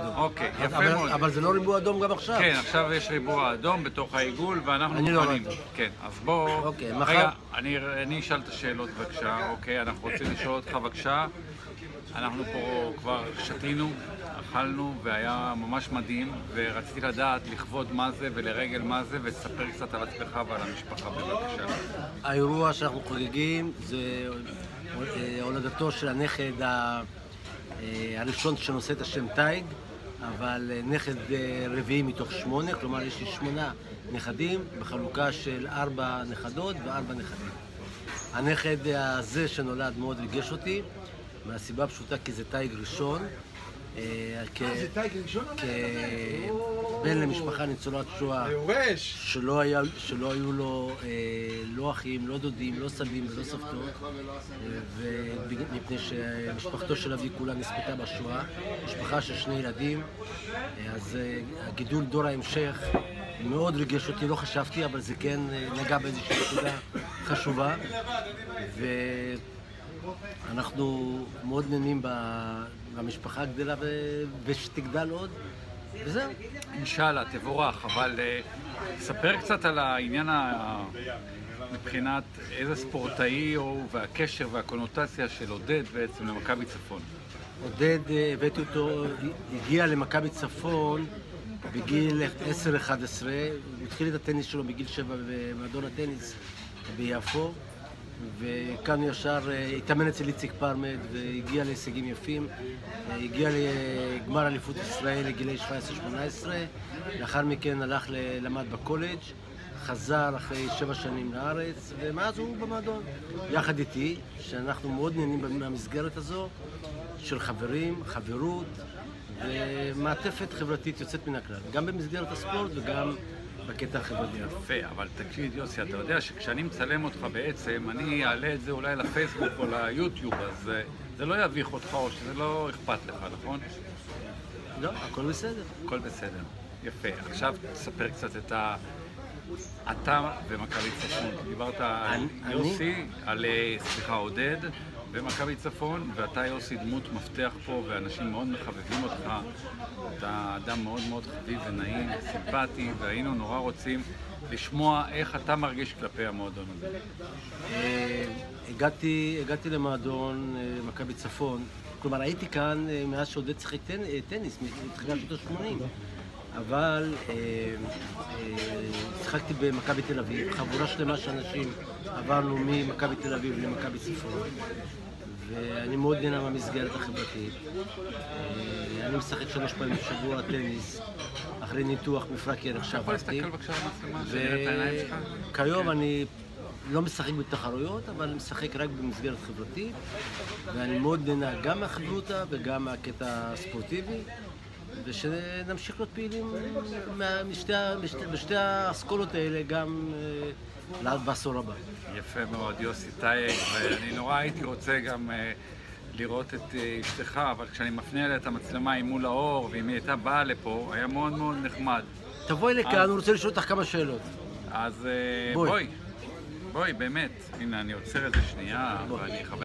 אדום. אוקיי, יפה מאוד. אבל זה לא ריבוע אדום גם עכשיו. כן, עכשיו יש ריבוע אדום בתוך העיגול, ואנחנו מוכנים. כן, אז בוא... רגע, אני אשאל את השאלות בבקשה, אוקיי? אנחנו רוצים לשאול אותך בבקשה. אנחנו פה כבר שתינו, אכלנו, והיה ממש מדהים, ורציתי לדעת לכבוד מה זה ולרגל מה זה, ותספר קצת על עצמך ועל המשפחה בבקשה. האירוע שאנחנו חוגגים זה הולדתו של הנכד הראשון שנושא את השם טייג, אבל נכד רביעי מתוך 8, כלומר יש לי 8 נכדים בחלוקה של 4 נכדות ו4 נכדים. הנכד הזה שנולד מאוד ריגש אותי, מהסיבה פשוטה כי זה טייג ראשון. זה טייג ראשון? כבן למשפחה ניצולת שואה שלא היו לו לא אחים, לא דודים, לא סבים ולא סבתות, ומפני שמשפחתו של אבי כולה נספתה בשואה, משפחה של 2 ילדים, אז הגידול דור ההמשך מאוד ריגש אותי, לא חשבתי, אבל זה כן נגע באיזושהי נקודה חשובה, ואנחנו מאוד נהנים במשפחה הגדלה ושתגדל עוד, וזהו. אינשאללה, תבורך, אבל ספר קצת על העניין מבחינת איזה ספורטאי הוא והקשר והקונוטציה של עודד בעצם למכבי צפון. עודד, הבאתי אותו, הגיע למכבי צפון בגיל 10-11, הוא התחיל את הטניס שלו בגיל 7 במועדון הטניס ביפו, וכאן הוא ישר התאמן אצל איציק פרמד והגיע להישגים יפים, הגיע לגמר אליפות ישראל לגילי 17-18, לאחר מכן הלך למד בקולג', חזר אחרי 7 שנים לארץ, ומאז הוא במועדון יחד איתי, שאנחנו מאוד נהנים מהמסגרת הזו של חברים, חברות ומעטפת חברתית יוצאת מן הכלל, גם במסגרת הספורט וגם בקטע החברתי. יפה, אבל תקשיב יוסי, אתה יודע שכשאני מצלם אותך בעצם, אני אעלה את זה אולי לפייסבוק או ליוטיוב, אז זה לא יביך אותך או שזה לא אכפת לך, נכון? לא, הכל בסדר. הכל בסדר, יפה. עכשיו תספר קצת את אתה ומכבי צפון. דיברת על יוסי, על עודד במכבי צפון, ואתה יוסי דמות מפתח פה, ואנשים מאוד מחבבים אותך. אתה אדם מאוד מאוד חביב ונעים, סימפטי, והיינו נורא רוצים לשמוע איך אתה מרגיש כלפי המועדון הזה. הגעתי למועדון מכבי צפון, כלומר הייתי כאן מאז שעודד שיחק טניס, מתחילת שנות ה-80. אבל שיחקתי במכבי תל אביב, חבורה שלמה של אנשים עברנו ממכבי תל אביב למכבי צפון, ואני מאוד נהנה מהמסגרת החברתית. אני משחק 3 פעמים בשבוע טניס, אחרי ניתוח מפרק ירך שעברתי. אתה יכול להסתכל בבקשה על המצלמה, שנראה את העיניים שלך? כיום אני לא משחק בתחרויות, אבל אני משחק רק במסגרת חברתית, ואני מאוד נהנה גם מהחברותה וגם מהקטע הספורטיבי, ושנמשיך להיות פעילים בשתי האסכולות האלה גם בעשור הבא. יפה מאוד, יוסי טייג, ואני נורא הייתי רוצה גם לראות את אשתך, אבל כשאני מפנה אליה את המצלמה היא מול האור, ואם היא הייתה באה לפה, היה מאוד מאוד נחמד. תבואי לכאן, אני רוצה לשאול אותך כמה שאלות. אז בואי, באמת. הנה, אני עוצר את זה שנייה, ואני